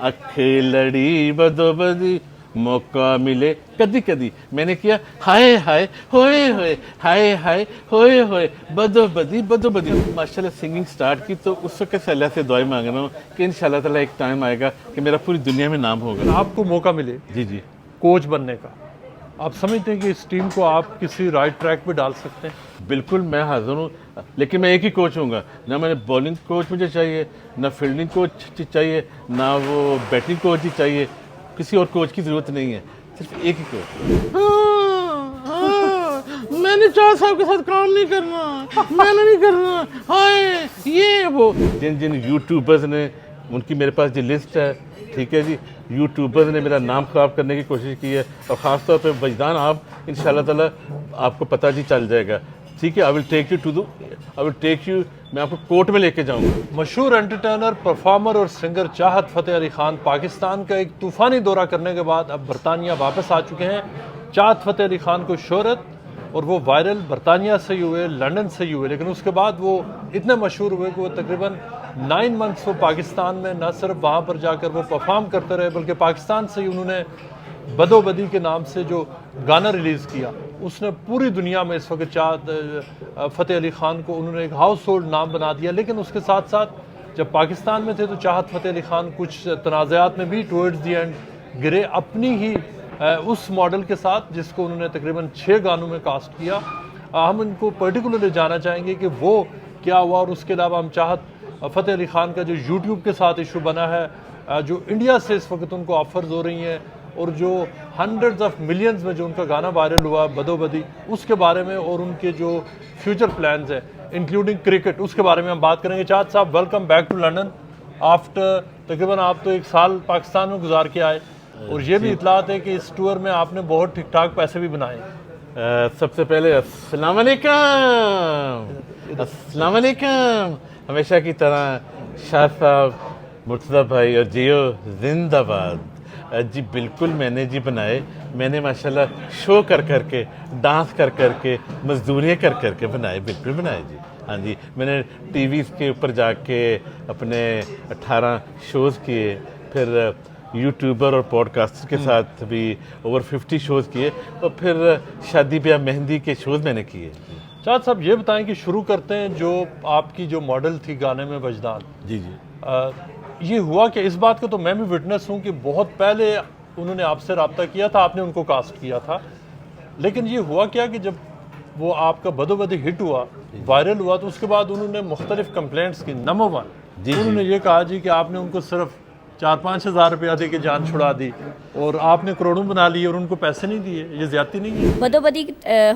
अख लड़ी बदोबदी मौका मिले कदी कदी मैंने किया हाय हाय होए होए हाय हाय होए होए बदो बदी माशाल्लाह सिंगिंग स्टार्ट की तो उस वक्त से अल्लाह से दुआएं मांग रहा हूँ कि इंशाल्लाह ताला एक टाइम आएगा कि मेरा पूरी दुनिया में नाम होगा। आपको मौका मिले जी जी कोच बनने का, आप समझते हैं कि इस टीम को आप किसी राइट ट्रैक पे डाल सकते हैं? बिल्कुल मैं हाजिर हूँ, लेकिन मैं एक ही कोच हूँगा ना। मैंने बॉलिंग कोच मुझे चाहिए, ना फील्डिंग कोच चाहिए, ना वो बैटिंग कोच ही चाहिए। किसी और कोच की ज़रूरत नहीं है, सिर्फ एक ही कोच। मैंने चार साहब के साथ काम नहीं करना, मैंने नहीं करना, हाय ये वो जिन जिन यूट्यूबर्स ने, उनकी मेरे पास जो लिस्ट है, ठीक है जी, यूट्यूबर्स ने मेरा नाम ख़राब करने की कोशिश की है। और ख़ास तौर पे वजदान आप इंशाल्लाह ताला आपको पता जी चल जाएगा, ठीक है। आई विल टेक यू मैं आपको कोर्ट में लेके जाऊंगा। मशहूर एंटरटेनर, परफॉर्मर और सिंगर चाहत फ़तेह अली खान पाकिस्तान का एक तूफ़ानी दौरा करने के बाद अब बरतानिया वापस आ चुके हैं। चाहत फ़तेह अली खान को शोहरत और वो वायरल बरतानिया से ही हुए, लंदन से ही हुए, लेकिन उसके बाद वो इतने मशहूर हुए कि वो तकरीबन 9 मंथ्स वो पाकिस्तान में न सिर्फ वहाँ पर जाकर वो परफॉर्म करते रहे, बल्कि पाकिस्तान से ही उन्होंने बदोबदी के नाम से जो गाना रिलीज़ किया, उसने पूरी दुनिया में इस वक्त चाहत फ़तेह अली ख़ान को उन्होंने एक हाउस होल्ड नाम बना दिया। लेकिन उसके साथ साथ जब पाकिस्तान में थे तो चाहत फ़तेह अली ख़ान कुछ तनाज़ात में भी टुवर्ड्स दी एंड गिरे, अपनी ही उस मॉडल के साथ जिसको उन्होंने तकरीबन 6 गानों में कास्ट किया। हम इनको पर्टिकुलरली जानना चाहेंगे कि वो क्या हुआ, और उसके अलावा हम चाहत फ़तेह अली ख़ान का जो यूट्यूब के साथ इशू बना है, जो इंडिया से इस वक्त उनको ऑफर्स हो रही हैं, और जो हंड्रेड्स ऑफ मिलियंस में जो उनका गाना वायरल हुआ बदोबदी, उसके बारे में, और उनके जो फ्यूचर प्लान्स हैं इंक्लूडिंग क्रिकेट, उसके बारे में हम बात करेंगे। चाहत साहब, welcome back to London. After तकरीबन आप तो 1 साल पाकिस्तान में गुजार के आए, और ये भी इतलात है कि इस टूर में आपने बहुत ठीक ठाक पैसे भी बनाए। सबसे पहले अस्सलाम वालेकुम। हमेशा की तरह शाह साहब, मुर्तज़ा भाई और जियो जिंदाबाद। जी बिल्कुल मैंने जी बनाए, मैंने माशाल्लाह शो कर कर के, डांस कर कर के, मजदूरियाँ कर कर के बनाए, बिल्कुल बनाए जी। हाँ जी, मैंने टीवी के ऊपर जाके अपने 18 शोज़ किए, फिर यूट्यूबर और पॉडकास्टर के साथ भी ओवर 50 शोज़ किए, और फिर शादी ब्याह मेहंदी के शोज़ मैंने किए। चाहत साहब, ये बताएं कि शुरू करते हैं जो आपकी जो मॉडल थी गाने में वजदान, जी जी। ये हुआ कि इस बात का तो मैं भी विटनेस हूँ कि बहुत पहले उन्होंने आपसे रब्ता किया था, आपने उनको कास्ट किया था, लेकिन ये हुआ क्या कि जब वो आपका बदोबदी हिट हुआ, वायरल हुआ, तो उसके बाद उन्होंने मुख्तलिफ कंप्लेंट्स की। नंबर 1 उन्होंने ये कहा जी कि आपने उनको सिर्फ 4-5 हज़ार रुपया दे के जान छुड़ा दी, और आपने करोड़ों बना लिए और उनको पैसे नहीं दिए। ये ज़्यादती नहीं है? बदोबदी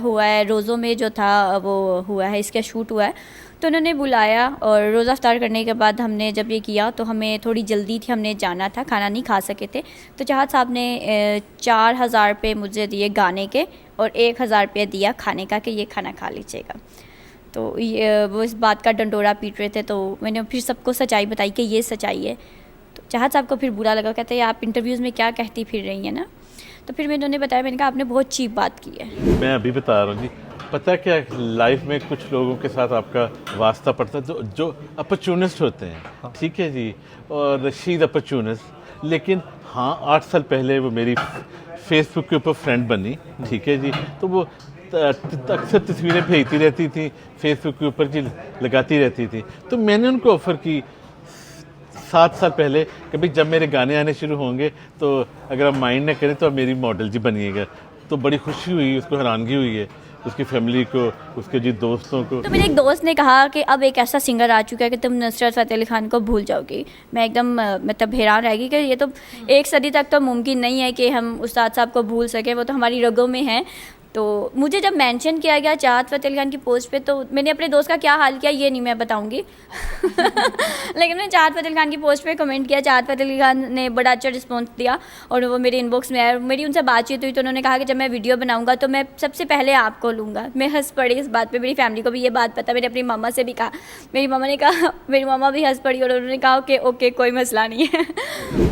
हुआ है, रोज़ों में जो था वो हुआ है, इसका शूट हुआ है, तो उन्होंने बुलाया, और रोज़ा इफ्तार करने के बाद हमने जब ये किया तो हमें थोड़ी जल्दी थी, हमने जाना था, खाना नहीं खा सके थे, तो चाहत साहब ने 4,000 रुपये मुझे दिए गाने के, और 1,000 रुपये दिया खाने का कि ये खाना खा लीजिएगा। तो ये वो इस बात का डंडोरा पीट रहे थे, तो मैंने फिर सबको सच्चाई बताई कि ये सच्चाई है। तो चाहत साहब को फिर बुरा लगा, कहते हैं आप इंटरव्यूज़ में क्या कहती फिर रही हैं ना। तो फिर मैंने उन्हें बताया, मैंने कहा आपने बहुत चीप बात की है। मैं अभी बता रहा हूँ जी, पता क्या, लाइफ में कुछ लोगों के साथ आपका वास्ता पड़ता है जो अपॉर्चुनिस्ट होते हैं, ठीक है जी, और शी इज़ अपॉर्चुनिस्ट। लेकिन हाँ, 8 साल पहले वो मेरी फेसबुक के ऊपर फ्रेंड बनी, ठीक है जी, तो वो अक्सर तस्वीरें भेजती रहती थी फेसबुक के ऊपर जी, लगाती रहती थी। तो मैंने उनको ऑफ़र की 7 साल पहले कि भाई जब मेरे गाने आने शुरू होंगे तो अगर आप माइंड ना करें तो आप मेरी मॉडल जी बनिएगा। तो बड़ी खुशी हुई, उसको हैरानगी हुई है, उसकी फैमिली को, उसके जी दोस्तों को। तो मेरे एक दोस्त ने कहा कि अब एक ऐसा सिंगर आ चुका है कि तुम नुसरत फ़तेह अली खान को भूल जाओगी। मैं एकदम मतलब हैरान रह गई कि ये तो 1 सदी तक तो मुमकिन नहीं है कि हम उस्ताद साहब को भूल सकें, वो तो हमारी रगों में हैं। तो मुझे जब मेंशन किया गया चाहत फ़तेह अली खान की पोस्ट पे, तो मैंने अपने दोस्त का क्या हाल किया ये नहीं मैं बताऊंगी लेकिन मैंने चाहत फ़तेह अली खान की पोस्ट पे कमेंट किया। चाहत फ़तेह अली खान ने बड़ा अच्छा रिस्पॉन्स दिया, और वो मेरे इनबॉक्स में आया, मेरी उनसे बातचीत हुई, तो उन्होंने कहा कि जब मैं वीडियो बनाऊंगा तो मैं सबसे पहले आपको लूँगा। मैं हंस पड़ी इस बात पर, मेरी फैमिली को भी ये बात पता, मैंने अपनी मामा से भी कहा, मेरी मामा ने कहा, मेरी मामा भी हंस पड़ी, और उन्होंने कहा कि ओके कोई मसला नहीं है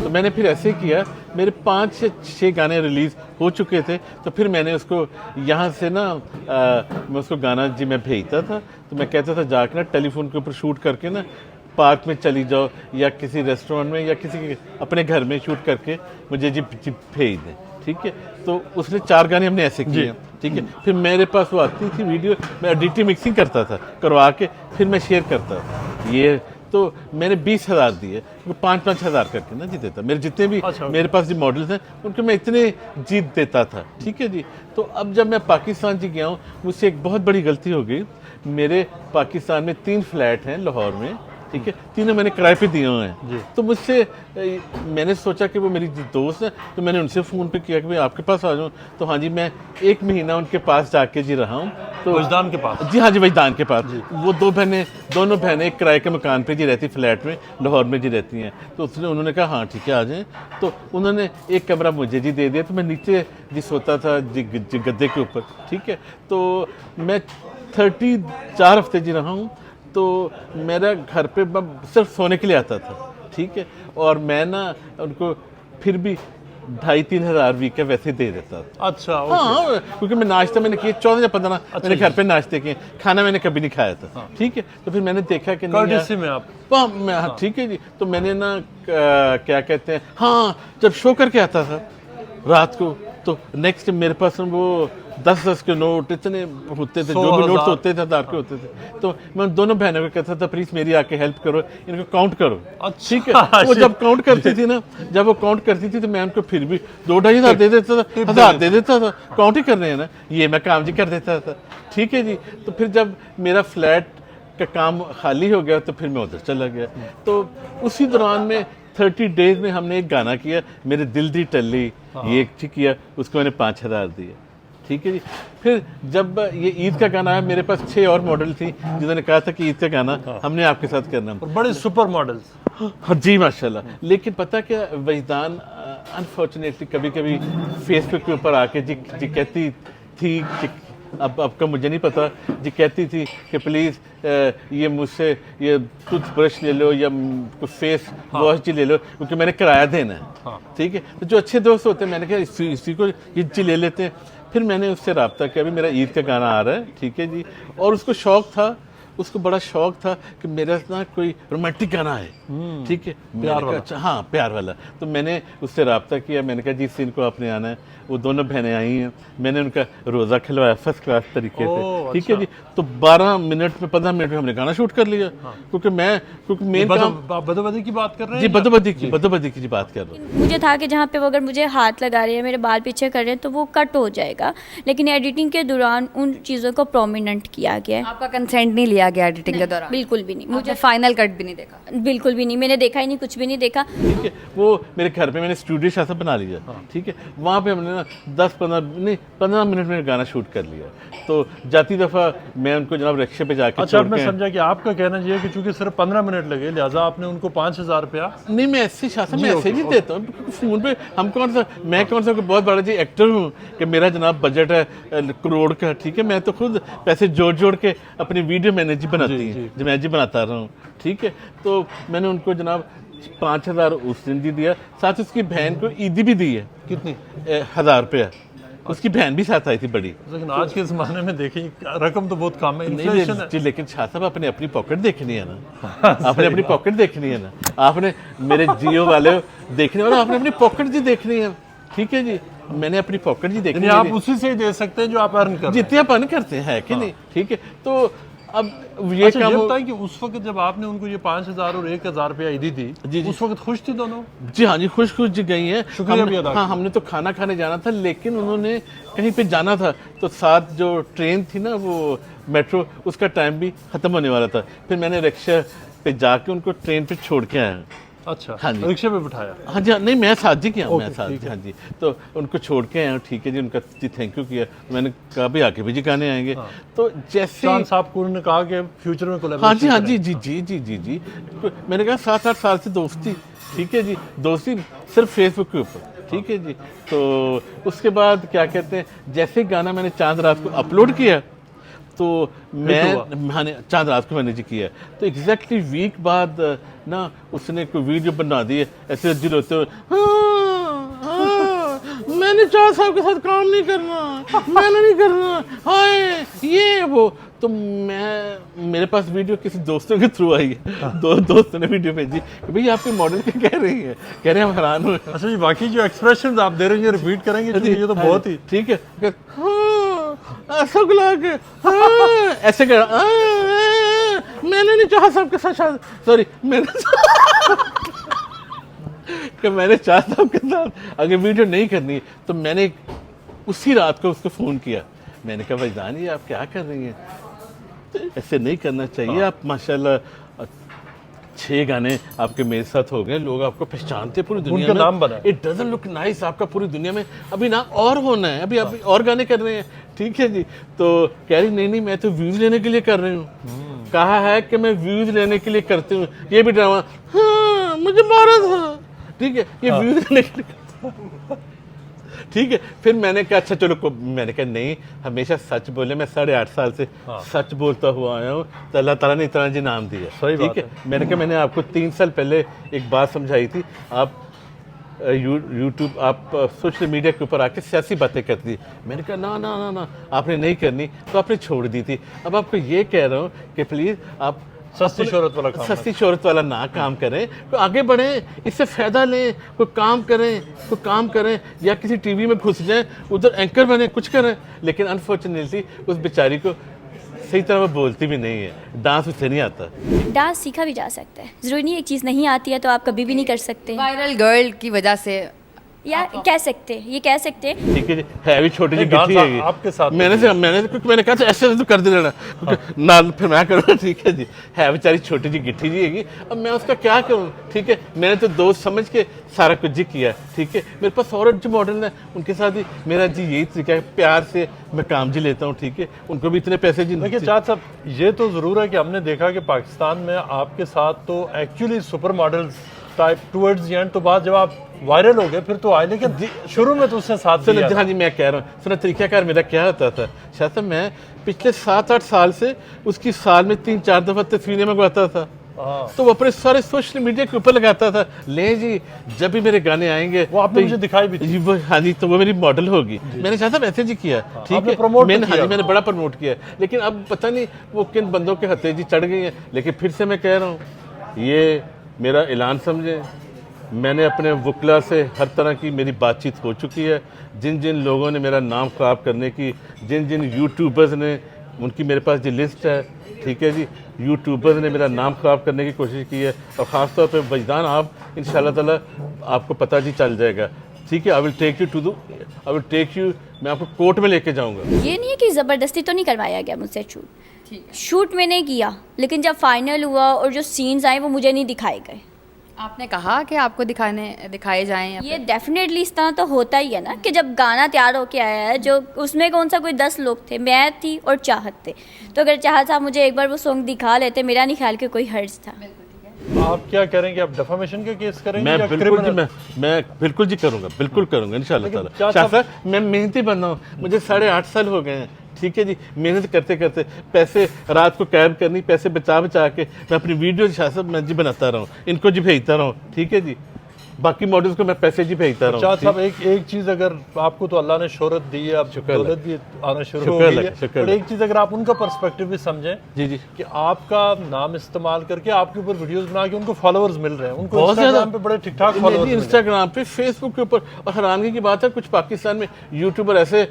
तो मैंने फिर ऐसे किया, मेरे 5 से 6 गाने रिलीज़ हो चुके थे, तो फिर मैंने उसको यहाँ से ना मैं उसको गाना जी मैं भेजता था, तो मैं कहता था जाके ना टेलीफोन के ऊपर शूट करके ना पार्क में चली जाओ या किसी रेस्टोरेंट में या किसी अपने घर में शूट करके मुझे जी भेज दें, ठीक है। तो उसने 4 गाने हमने ऐसे किए, ठीक है। फिर मेरे पास वो आती थी वीडियो, मैं एडिटिंग मिक्सिंग करता था, करवा के फिर मैं शेयर करता था। ये तो मैंने 20,000 दिए, 5-5 हज़ार करके ना जी देता। मेरे जितने भी मेरे पास जो मॉडल्स हैं उनके मैं इतने जीत देता था, ठीक है जी। तो अब जब मैं पाकिस्तान जी गया हूँ, मुझसे एक बहुत बड़ी गलती हो गई। मेरे पाकिस्तान में 3 फ्लैट हैं लाहौर में, ठीक है, तीनों मैंने किराए पे दिए हुए हैं। तो मुझसे मैंने सोचा कि वो मेरी दोस्त है, तो मैंने उनसे फ़ोन पे किया कि भाई आपके पास आ जाऊँ। तो हाँ जी, मैं 1 महीना उनके पास जाके जी रहा हूँ। तो वजदान के पास? जी हाँ जी, वजदान के पास। वो दोनों बहनें एक किराए के मकान पे जी रहती, फ्लैट में लाहौर में जी रहती हैं। तो उन्होंने कहा हाँ ठीक है आ जाएँ। तो उन्होंने एक कमरा मुझे जी दे दिया, तो मैं नीचे जी सोता था जी गद्दे के ऊपर, ठीक है। तो मैं 34 हफ्ते जी रहा हूँ। तो मेरा घर पे सिर्फ सोने के लिए आता था, ठीक है। और मैं ना उनको फिर भी 2,500-3 हज़ार वीक का वैसे दे देता था। अच्छा, हाँ, क्योंकि मैं नाश्ता मैंने किया 14 या 15 मैंने घर पे नाश्ते किए, खाना मैंने कभी नहीं खाया था, ठीक है। तो फिर मैंने देखा कि नहीं में आप हाँ, ठीक है जी। तो मैंने ना क्या कहते हैं, हाँ, जब शो करके आता था रात को, तो नेक्स्ट मेरे पास वो 10-10 के नोट इतने होते थे, जो भी नोट्स होते थे 1000 के होते थे। तो मैं दोनों बहनों को कहता था प्लीज मेरी आके हेल्प करो, इनको काउंट करो, ठीक है। तो वो जब काउंट करती थी ना, जब वो काउंट करती थी तो मैं उनको फिर भी 2-2.5 हज़ार दे देता था, 1000 दे देता था। काउंट ही कर रहे हैं ना, ये मैं काम जी कर देता था, ठीक है जी। तो फिर जब मेरा फ्लैट का काम खाली हो गया तो फिर मैं उधर चला गया। तो उसी दौरान में 30 डेज में हमने एक गाना किया, मेरे दिल दी टल्ली, ये एक किया, उसको मैंने 5,000 दिए, ठीक है जी। फिर जब ये ईद का गाना आया, मेरे पास 6 और मॉडल थी जिन्होंने कहा था कि ईद का गाना हमने आपके साथ करना। बड़े सुपर मॉडल्स। हाँ जी माशाल्लाह। लेकिन पता क्या, वजदान अनफॉर्चुनेटली कभी कभी फेसबुक के ऊपर आके जी कहती थी कि अब का मुझे नहीं पता, जी कहती थी कि प्लीज़ ये मुझसे ये टूथब्रश ले लो या कुछ फेस वॉश जी ले लो, क्योंकि मैंने किराया देना है, ठीक है। तो जो अच्छे दोस्त होते हैं, मैंने कहा इसी को ये जी ले लेते हैं। फिर मैंने उससे रब्ता किया, अभी मेरा ईद का गाना आ रहा है, ठीक है जी। और उसको शौक था, उसको बड़ा शौक था कि मेरा ना कोई रोमांटिक गाना है, ठीक है, प्यार वाला। अच्छा हाँ, प्यार वाला। तो मैंने उससे रब्ता किया, मैंने कहा जी सीन को आपने आना है। वो दोनों बहनें आई हैं, मैंने उनका रोज़ा खिलवाया फर्स्ट क्लास तरीके से, ठीक है जी। तो 12 मिनट में 15 मिनट में हमने गाना शूट कर लिया, क्योंकि मेन बदोबदी की बात कर रहे हैं जी, बदोबदी की बात कर रहे हैं। मुझे था कि जहाँ पे वो अगर मुझे हाथ लगा रहे हैं, मेरे बाल पीछे कर रहे हैं, तो वो कट हो जाएगा। लेकिन एडिटिंग के दौरान उन चीज़ों को प्रोमिनेंट किया गया है। आपका कंसेंट नहीं लिया गया एडिटिंग के दौरान? बिल्कुल भी नहीं। मुझे फाइनल कट भी नहीं देखा? बिल्कुल भी नहीं, मैंने देखा ही नहीं, कुछ भी नहीं देखा। ठीक है, वो मेरे घर पे मैंने स्टूडियो शासा बना लिया, ठीक है। वहाँ पे हमने ना 15 मिनट में गाना शूट कर लिया। तो जाती दफ़ा मैं उनको जनाब रिक्शे पे जाके अच्छा, मैं समझा कि आपका कहना ये है कि चूंकि सिर्फ 15 मिनट लगे, लिहाजा आपने उनको 5,000 रुपया? नहीं, मैं ऐसे शासन मैं ऐसे नहीं देता हूँ फ़ोन पे। मैं कौन सा बहुत बड़ा जी एक्टर हूँ कि मेरा जनाब बजट है करोड़ का, ठीक है। मैं तो खुद पैसे जोड़ के अपनी वीडियो मैंने जी बनाती है, जो मैं जी बनाता रहा हूँ, ठीक है। तो मैंने उनको जनाब 5,000 उस दिन भी दिया, साथ उसकी बहन को ईदी भी दी है। कितनी? 1,000 रुपया। उसकी बहन भी साथ आई थी बड़ी। लेकिन आज के ज़माने में देखिए रकम तो बहुत कम है, इन्फ्लेशन है जी। लेकिन शाह साहब आपने अपनी पॉकेट देखनी है ना, आपने अपनी पॉकेट देखनी है ना, आपने मेरे जियो वाले देखने वाले, आपने अपनी पॉकेट जी देखनी है, ठीक है जी। मैंने अपनी पॉकेट जी देखनी है। आप उसी से दे सकते हैं जो आप अर्न करते हैं, जितने आप अर्न करते हैं, कि नहीं, ठीक है। तो अब ये अच्छा, काम ये बताएं कि उस वक्त जब आपने उनको ये 5,000 और 1,000 रुपया ईदी दी, जी, उस वक्त खुश थी दोनों? जी हाँ जी, खुश जी गई हैं। शुक्रिया भी अदा हाँ, हमने तो खाना खाने जाना था, लेकिन उन्होंने कहीं पे जाना था, तो साथ जो ट्रेन थी ना, वो मेट्रो, उसका टाइम भी ख़त्म होने वाला था। फिर मैंने रिक्शा पे जाके उनको ट्रेन पे छोड़ के आया। अच्छा, हाँ जी, रिक्शे पे बिठाया? हाँ जी, नहीं मैं साथ जी किया, मैं साथ ठीक जी, हाँ जी। तो उनको छोड़ के आया, ठीक है जी। उनका जी थैंक यू किया। मैंने कहा भी आके भी जी गाने आएंगे। तो जैसे चांद साहब को उन्होंने कहा कि फ्यूचर में कोलैबोरेशन, हाँ जी, जी। मैंने कहा 7-8 साल से दोस्ती, ठीक है जी, दोस्ती सिर्फ फेसबुक के ऊपर, ठीक है जी। तो उसके बाद क्या कहते हैं, जैसे गाना मैंने चांद रात को अपलोड किया, तो मैंने चांद रात को मैंने जी किया, तो एग्जैक्टली वीक बाद ना उसने कोई वीडियो बना दी है ऐसे दिल होते हुए, मैं मैंने शाह साहब के साथ काम नहीं करना, मैंने नहीं करना, हाय ये वो। तो मेरे पास वीडियो किसी दोस्तों के थ्रू आई है, दोस्तों ने वीडियो भेजी कि भाई आपके मॉडल क्या कह रही है, कह रहे हैं हम हैरान हुए। अच्छा जी, बाकी जो एक्सप्रेशन आप दे रहे हैं रिपीट करेंगे, क्योंकि ये तो बहुत ही ठीक है। ऐसा गुला के ऐसे कर, मैंने नहीं चाहा साहब के साथ, सॉरी मैंने चाहा साहब के साथ अगर वीडियो नहीं करनी तो मैंने उसी रात को उसको फ़ोन किया। मैंने कहा भाई जान ये आप क्या कर रही हैं, ऐसे नहीं करना चाहिए। आप माशाल्लाह 6 गाने आपके मेरे साथ हो गए, लोग आपको पहचानते पूरी दुनिया उनका में, नाम बना। इट डजंट लुक नाइस, आपका पूरी दुनिया में अभी नाम और होना है, अभी आप और गाने कर रहे हैं, ठीक है जी। तो कह रही नहीं मैं तो व्यूज लेने के लिए कर रही हूँ। कहा है कि मैं व्यूज लेने के लिए करती हूँ, ये भी ड्रामा, हाँ मुझे मारा था, ठीक है, ये व्यूज लेने के लिए ठीक है। फिर मैंने कहा अच्छा चलो, मैंने कहा नहीं हमेशा सच बोले, मैं 8.5 साल से सच बोलता हुआ आया हूँ, तो अल्लाह ताला ने इतना जी नाम दिया, सही ठीक है। मैंने कहा मैंने आपको 3 साल पहले एक बात समझाई थी, आप यूट्यूब आप सोशल मीडिया के ऊपर आके सियासी बातें करती थी। मैंने कहा ना ना ना ना आपने नहीं करनी, तो आपने छोड़ दी थी। अब आपको ये कह रहा हूँ कि प्लीज़ आप सस्ती शोहरत वाला काम, सस्ती शोहरत वाला ना काम करें, तो आगे बढ़ें, इससे फ़ायदा लें, कोई काम करें या किसी टीवी में घुस जाएं, उधर एंकर बने, कुछ करें। लेकिन अनफॉर्चुनेटली उस बेचारी को सही तरह वो बोलती भी नहीं है, डांस उसे नहीं आता। डांस सीखा भी जा सकता है, ज़रूरी नहीं एक चीज़ नहीं आती है तो आप कभी भी नहीं कर सकते, वायरल गर्ल की वजह से या कह सकते ये कह सकते हैं। ठीक है जी, है भी छोटी जी डांस गिट्टी है आपके साथ मैंने कहा था ऐसे तो कर दे लेना ना, फिर मैं करूँगा, ठीक है जी। है बेचारी छोटी जी गिट्टी जी हैगी, अब मैं उसका क्या करूँ, ठीक है। मैंने तो दोस्त समझ के सारा कुछ जी किया, ठीक है। मेरे पास और जो मॉडल है उनके साथ ही मेरा जी यही तरीका है, प्यार से मैं काम जी लेता हूँ, ठीक है। उनको भी इतने पैसे जी देखिए चाहत साहब, ये तो ज़रूर है कि हमने देखा कि पाकिस्तान में आपके साथ तो actually super models type towards the end, तो बाद जब आप वायरल हो गए फिर तो आए, लेकिन शुरू में तो उसने साथ दिया। हाँ जी, मैं कह रहा हूँ सुना तरीक़ाकार मेरा क्या होता था शायद साहब, मैं पिछले 7-8 साल से उसकी साल में 3-4 दफ़ा तस्वीरें मंगवाता था, तो वो अपने सारे सोशल मीडिया के ऊपर लगाता था, ले जी जब भी मेरे गाने आएंगे वो आपने तो मुझे दिखाई भी थी। हाँ जी, तो वो मेरी मॉडल होगी। मैंने चाहता वैसे जी किया, ठीक है, मैंने बड़ा प्रमोट किया। लेकिन अब पता नहीं वो किन बंदों के हथे जी चढ़ गई हैं। लेकिन फिर से मैं कह रहा हूँ ये मेरा ऐलान समझे, मैंने अपने वकला से हर तरह की मेरी बातचीत हो चुकी है। जिन जिन लोगों ने मेरा नाम ख़राब करने की, जिन जिन यूट्यूबर्स ने, उनकी मेरे पास जो लिस्ट है, ठीक है जी, यूट्यूबर्स ने मेरा नाम ख़राब करने की कोशिश की है। और ख़ास तौर पे वजदान आप इंशाल्लाह ताला आपको पता जी चल जाएगा, ठीक है। आई विल टेक यू मैं आपको कोर्ट में लेके जाऊँगा। ये नहीं है कि ज़बरदस्ती तो नहीं करवाया गया मुझसे शूट मैंने किया, लेकिन जब फाइनल हुआ और जो सीन्स आए वो मुझे नहीं दिखाए गए। आपने कहा कि आपको दिखाए जाएं, ये डेफिनेटली इस तरह तो होता ही है ना कि जब गाना तैयार होके आया है, जो उसमें कौन सा कोई 10 लोग थे, मैं थी और चाहत थे, तो अगर चाहत साहब मुझे एक बार वो सॉन्ग दिखा लेते, मेरा नहीं ख्याल कि कोई हर्ज था। आप क्या करेंगे, आप डिफेमेशन का केस करेंगे? मैं बिल्कुल जी, मैं बिल्कुल जी करूँगा, बिल्कुल करूँगा इंशाल्लाह ताला। शाह मैं मेहनती बंदा हूँ, मुझे 8.5 साल हो गए हैं, ठीक है जी। मेहनत करते करते पैसे रात को कैब करनी, पैसे बचा के मैं अपनी वीडियो शाह साहब मैं जी बनाता रहा हूँ, इनको जी भेजता रहा हूँ, ठीक है जी। बाकी मॉडल्स को मैं पैसे जी भेजता रहा हूँ। शाह साहब एक चीज़, अगर आपको तो अल्लाह ने शोहरत दी है, अब दौलत भी आना शुरू हो गई है, और एक चीज़ अगर आप उनका पर्सपेक्टिव भी समझें जी जी, कि आपका नाम इस्तेमाल करके आपके ऊपर वीडियोस बना के उनको फॉलोअर्स मिल रहे हैं, उनको बहुत ज़्यादा पे बड़े ठीक ठाक फॉलोअर्स, इंस्टाग्राम पे, फेसबुक के ऊपर। और हैरानगी की बात है कुछ पाकिस्तान में यूट्यूबर ऐसे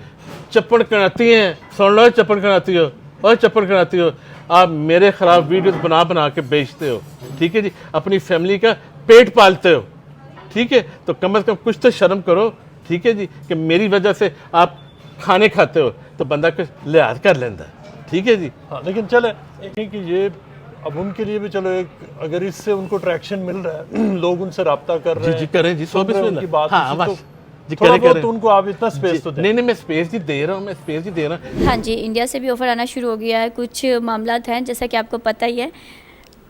चप्पड़ कराती हैं, सुन लो चप्पड़ कराती हो और चप्पड़ कराती हो, आप मेरे खिलाफ वीडियोस बना के बेचते हो, ठीक है जी, अपनी फैमिली का पेट पालते हो, ठीक है। तो कम से कम कुछ तो शर्म करो, ठीक है जी, कि मेरी वजह से आप खाने खाते हो तो बंदा कुछ लिहाज कर लेता है, ठीक है जी। हाँ, लेकिन चले एक कि ये अब उनके लिए भी चलो एक, अगर इससे उनको ट्रैक्शन मिल रहा है, लोग उनसे रब्ता कर रहे हैं, जी करें जी, उनकी बात जी करें, तो उनको आप इतना स्पेस तो दें। नहीं मैं स्पेस ही दे रहा हूँ, हाँ जी, इंडिया से भी ऑफ़र आना शुरू हो गया है, कुछ मामला हैं जैसा कि आपको पता ही है,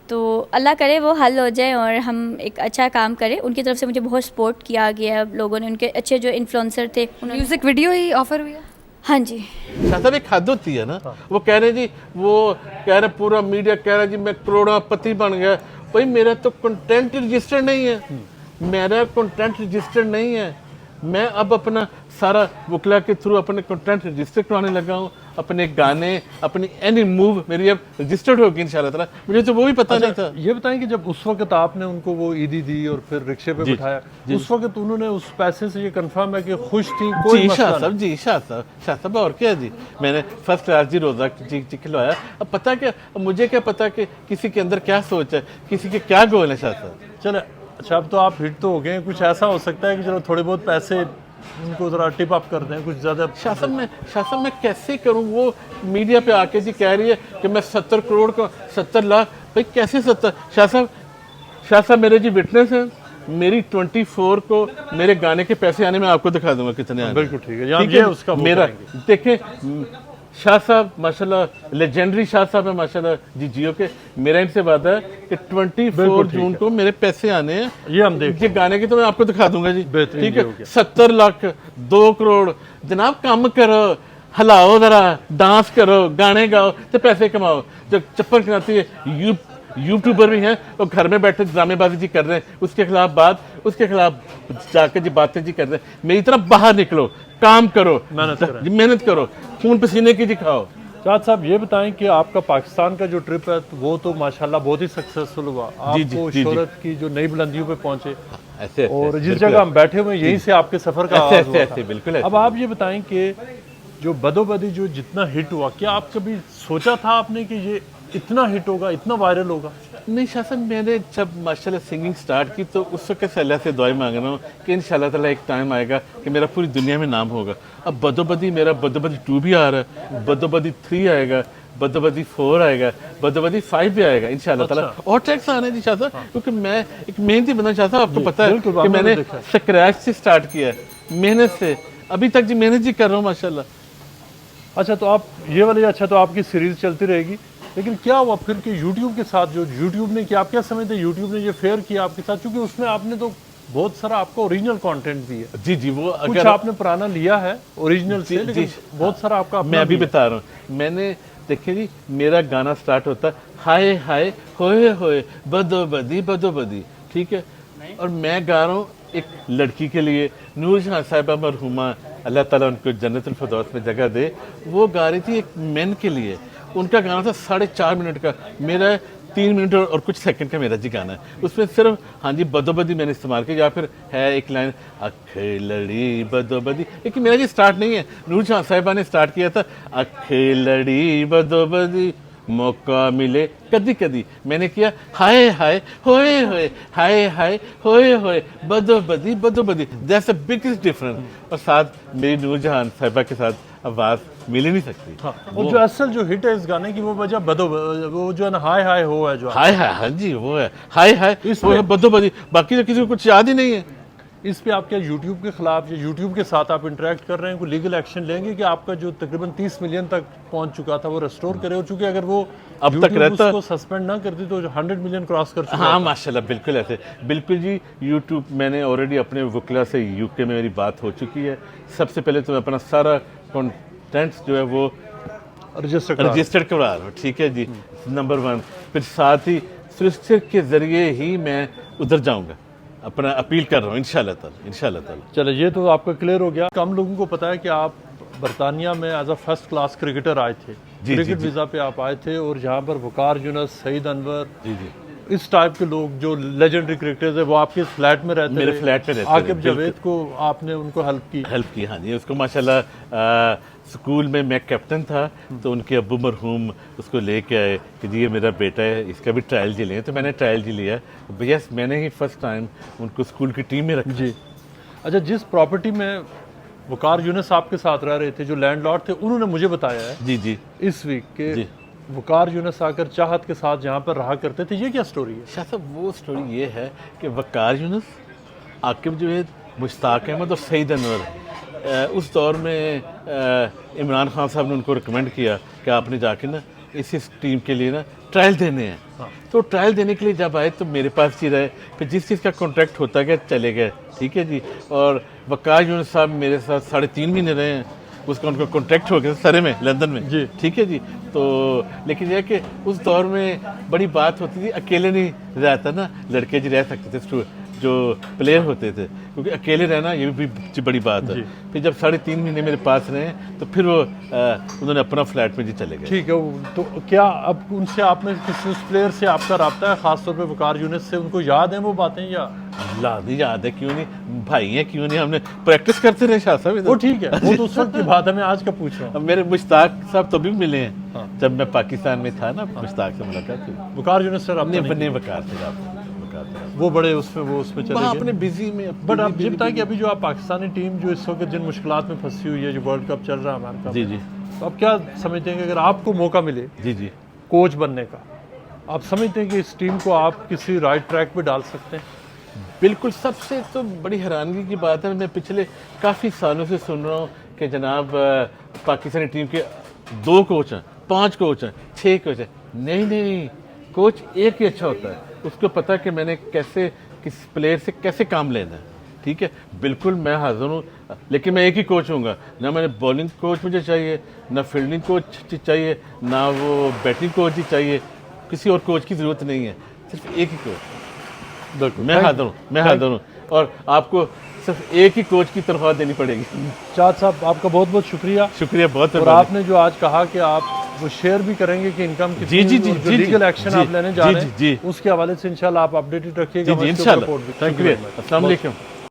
तो अल्लाह करे वो हल हो जाए और हम एक अच्छा काम करें। उनकी तरफ से मुझे बहुत सपोर्ट किया गया है लोगों ने, उनके अच्छे जो इन्फ्लुएंसर थे, म्यूजिक वीडियो ही ऑफर हुई है। हाँ जी, साहब एक हद होती है ना, वो कह रहे जी, वो कह रहे पूरा मीडिया कह रहा जी मैं करोड़पति बन गया। भाई मेरा तो कंटेंट रजिस्टर्ड नहीं है, मेरा कंटेंट रजिस्टर्ड नहीं है, मैं अब अपना सारा वकला के थ्रू अपने कंटेंट रजिस्टर करवाने लगा हूँ, अपने गाने, अपनी एनी मूव मेरी अब रजिस्टर्ड होगी इंशाल्लाह ताला। मुझे तो वो भी पता नहीं था। ये बताएं कि जब उस वक्त आपने उनको वो ईदी दी और फिर रिक्शे पे बिठाया, उस वक्त उन्होंने उस पैसे से ये कंफर्म है कि खुश थी, कोई जी मसला शाह नहीं? साहब, जी शाह साहब और क्या जी, मैंने फर्स्ट क्लास जी रोज़ा जी खिलवाया। अब पता क्या, अब मुझे क्या पता कि किसी के अंदर क्या सोच है, किसी के क्या गोल है शाह साहब। चले, अच्छा अब तो आप हिट तो हो गए, कुछ ऐसा हो सकता है कि चलो थोड़े बहुत पैसे उनको ज़रा टिप अप कर दें, कुछ ज़्यादा। शाह साहब मैं कैसे करूं? वो मीडिया पे आके जी कह रही है कि मैं 70 करोड़ का 70 लाख, भाई कैसे 70? शाह साहब मेरे जी विटनेस हैं, मेरी 24 को मेरे गाने के पैसे आने में आपको दिखा दूंगा कितने आने। बिल्कुल ठीक है, यहाँ ये उसका वो मेरा करेंगे। देखें शाह साहब माशाल्लाह लेजेंडरी शाह साहब है माशाल्लाह जी, जियो के। मेरा इनसे वादा है कि 24 जून को मेरे पैसे आने हैं, ये हम देख ये गाने की तो मैं आपको दिखा दूंगा जी। बेहतरीन, ठीक ये हो है, गया। 70 लाख 2 करोड़ जनाब, काम करो, हिलाओ जरा, डांस करो, गाने गाओ तो पैसे कमाओ। जब चप्पल खिलाती है यूट्यूबर भी हैं और घर में बैठे ड्रामेबाजी जी कर रहे हैं, उसके खिलाफ जाकर जी बातें जी कर रहे हैं। मेरी तरफ बाहर निकलो, काम करो, मेहनत करो, खून पसीने की जी खाओ। चाँद साहब ये बताएं कि आपका पाकिस्तान का जो ट्रिप है तो वो तो माशाल्लाह बहुत ही सक्सेसफुल हुआ, आपको शोहरत की जो नई बुलंदियों पे पहुंचे, ऐसे और जिस जगह हम बैठे हुए हैं यहीं से आपके सफर का आगाज हुआ था। बिल्कुल। अब आप ये बताएं कि जो बदोबदी जो जितना हिट हुआ, क्या आप कभी सोचा था आपने कि ये इतना हिट होगा, इतना वायरल होगा? नहीं शाह साहब, मैंने जब माशाल्लाह सिंगिंग स्टार्ट की तो उस वक्त से अल्लाह से दुआएं मांग रहा हूँ कि इंशाल्लाह ताला एक टाइम आएगा कि मेरा पूरी दुनिया में नाम होगा। अब बदोबदी, मेरा बदोबदी 2 भी आ रहा है, बदोबदी 3 आएगा, बदोबदी 4 आएगा, बदोबदी 5 भी आएगा इंशाल्लाह ताला। और ट्रैक्स आने जी शाह साहब, क्योंकि मैं एक मेहनती बंदा शाह साहब, आपको पता है कि मैंने स्क्रैच से स्टार्ट किया है, मेहनत से, अभी तक जी मेहनत जी कर रहा हूँ माशाल्लाह। अच्छा तो आप ये वाली, अच्छा तो आपकी सीरीज चलती रहेगी, लेकिन क्या हुआ फिर कि यूट्यूब के साथ जो यूट्यूब ने किया, आप क्या समझते हैं यूट्यूब ने ये फेयर किया आपके साथ? क्योंकि उसमें आपने तो बहुत सारा आपका ओरिजिनल कंटेंट भी है। जी वो कुछ अगर आपने पुराना लिया है ओरिजिनल से, लेकिन बहुत सारा आपका मैं अभी बता रहा हूँ। मैंने देखिए जी, मेरा गाना स्टार्ट होता है हाय हाय होए होए बदोबदी, ठीक है, और मैं गा रहा हूँ एक लड़की के लिए, नूर जहाँ साहिबा मरहुमा, अल्लाह ताला उनको जन्नतुल फिरदौस में जगह दे, वो गा रही थी एक मैन के लिए। उनका गाना था 4.5 मिनट का, मेरा 3 मिनट और कुछ सेकंड का मेरा जी गाना है। उसमें सिर्फ हाँ जी बदोबदी मैंने इस्तेमाल किया, या फिर है एक लाइन अख लड़ी बदोबदी, लेकिन मेरा जी स्टार्ट नहीं है, नूर जहाँ साहिबा ने स्टार्ट किया था अख लड़ी बदोबदी, मौका मिले कदी कदी, मैंने किया हाय हाय होए होए, हाय हाय होए होए बदोबदी, दैट्स द बिगेस्ट डिफरेंस। और साथ मेरी नूरजहान साहिबा के साथ आवाज़ मिल ही नहीं सकती। हाँ, और जो असल जो हिट है इस गाने की वो वजह वो जो है ना हाय हाय हो है, जो हाय हाय, हाँ जी वो है हाय हाय, वो है बदोबदी, बाकी तो किसी को कुछ याद ही नहीं है। इस पे आप क्या यूट्यूब के खिलाफ या यूट्यूब के साथ आप इंटरेक्ट कर रहे हैं, कोई लीगल एक्शन लेंगे कि आपका जो तकरीबन 30 मिलियन तक पहुंच चुका था वो रेस्टोर करे? और चूंकि अगर वो अब तक रहता उसको सस्पेंड ना करती तो 100 मिलियन क्रॉस कर चुका। हाँ माशाल्लाह, बिल्कुल ऐसे, बिल्कुल जी। यूट्यूब मैंने ऑलरेडी अपने वकला से यूके में मेरी बात हो चुकी है। सबसे पहले तो मैं अपना सारा कंटेंट्स जो है वो रजिस्टर्ड करवा रहा हूँ, ठीक है जी, नंबर 1। फिर साथ ही सॉलिसिटर के ज़रिए ही मैं उधर जाऊँगा, अपना अपील कर रहा हूँ इंशाल्लाह ताला। चलो ये तो आपका क्लियर हो गया। कम लोगों को पता है कि आप बरतानिया में as a first class cricketer आए थे, क्रिकेट वीज़ा पे आप आए थे, और जहाँ पर वकार यूनुस, सईद अनवर, इस टाइप के लोग जो लेजेंडरी क्रिकेटर्स है वो आपके फ्लैट में रहते, मेरे फ्लैट में रहते। आकिब जावेद को आपने उनको हेल्प की? हाँ जी, उसको माशाल्लाह स्कूल में मैं कैप्टन था तो उनके अब्बू मरहूम उसको लेके आए कि जी ये मेरा बेटा है, इसका भी ट्रायल जी लें, तो मैंने ट्रायल जी लिया। यस, मैंने ही फर्स्ट टाइम उनको स्कूल की टीम में रखा जी। अच्छा, जिस प्रॉपर्टी में वकार यूनुस आपके साथ रह रहे थे, जो लैंडलॉर्ड थे, उन्होंने मुझे बताया है जी इस वीक के वकार यूनुस आकर चाहत के साथ यहाँ पर रहा करते थे। ये क्या स्टोरी है? शाह साहब, वो स्टोरी ये है कि वकार यूनुस, आकिब जावेद, मुश्ताक अहमद और सईद अनवर, उस दौर में इमरान खान साहब ने उनको रिकमेंड किया कि आपने जाके ना इस टीम के लिए ना ट्रायल देने हैं। तो ट्रायल देने के लिए जब आए तो मेरे पास ही रहे, फिर जिस चीज़ का कॉन्ट्रैक्ट होता गया चले गए, ठीक है जी। और वकार यूनुस साहब मेरे साथ 3.5 महीने रहे हैं, उसका उनका कॉन्ट्रैक्ट हो गया सरे में, लंदन में जी, ठीक है जी। तो लेकिन यह कि उस दौर में बड़ी बात होती थी, अकेले नहीं रहता ना, लड़के जी रह सकते थे जो प्लेयर होते थे, क्योंकि अकेले रहना ये भी बड़ी बात है। फिर जब 3.5 महीने मेरे पास रहे तो फिर वो उन्होंने अपना फ्लैट में जी चले गए। ठीक है, तो क्या अब उनसे आपने किसी उस प्लेयर से आपका रब्ता है, खासतौर पे वकार यूनिस से, उनको याद है वो बातें या? नहीं याद है, क्यों नहीं, भाई हैं, क्यों नहीं, हमने प्रैक्टिस करते रहे शाह साहब। वो ठीक है, वो तो उस वक्त की बात है, मैं आज का पूछ रहा हूँ। अब मेरे मुश्ताक साहब तो भी मिले हैं, हाँ। जब मैं पाकिस्तान में था ना, मुश्ताक से मुलाकात हुई। वकार यूनिस से अपने रब्ता नहीं? वकार से वो बड़े उसमें चले अपने गए। बिजी में। बट आप जब तक अभी जो आप पाकिस्तानी टीम जो इस वक्त जिन मुश्किलात में फंसी हुई है, जो वर्ल्ड कप चल रहा है अमेरिका में, जी जी तो आप क्या समझते हैं कि अगर आपको मौका मिले जी जी कोच बनने का, आप समझते हैं कि इस टीम को आप किसी राइट ट्रैक पे डाल सकते हैं? बिल्कुल। सबसे तो बड़ी हैरानगी की बात है, मैं पिछले काफ़ी सालों से सुन रहा हूँ कि जनाब पाकिस्तानी टीम के 2 कोच हैं, 5 कोच हैं, 6 कोच हैं। नहीं, कोच एक ही अच्छा होता है, उसको पता है कि मैंने कैसे किस प्लेयर से कैसे काम लेना है। ठीक है, बिल्कुल मैं हाजिर हूँ, लेकिन मैं एक ही कोच हूँगा ना। मैंने बॉलिंग कोच मुझे चाहिए, ना फील्डिंग कोच चाहिए, ना वो बैटिंग कोच ही चाहिए, किसी और कोच की ज़रूरत नहीं है, सिर्फ एक ही कोच। बिल्कुल, मैं हाजिर हूँ और आपको सिर्फ एक ही कोच की तनख्वाह देनी पड़ेगी। चाँद साहब आपका बहुत बहुत शुक्रिया। शुक्रिया, बहुत। और आपने जो आज कहा कि आप वो शेयर भी करेंगे कि इनकम की जी लीगल एक्शन आप लेने जा रहे हैं, जी उसके हवाले से इंशाल्लाह आप अपडेटेड रखिएगा। जी इंशाल्लाह। शुक्रिया, अस्सलाम वालेकुम।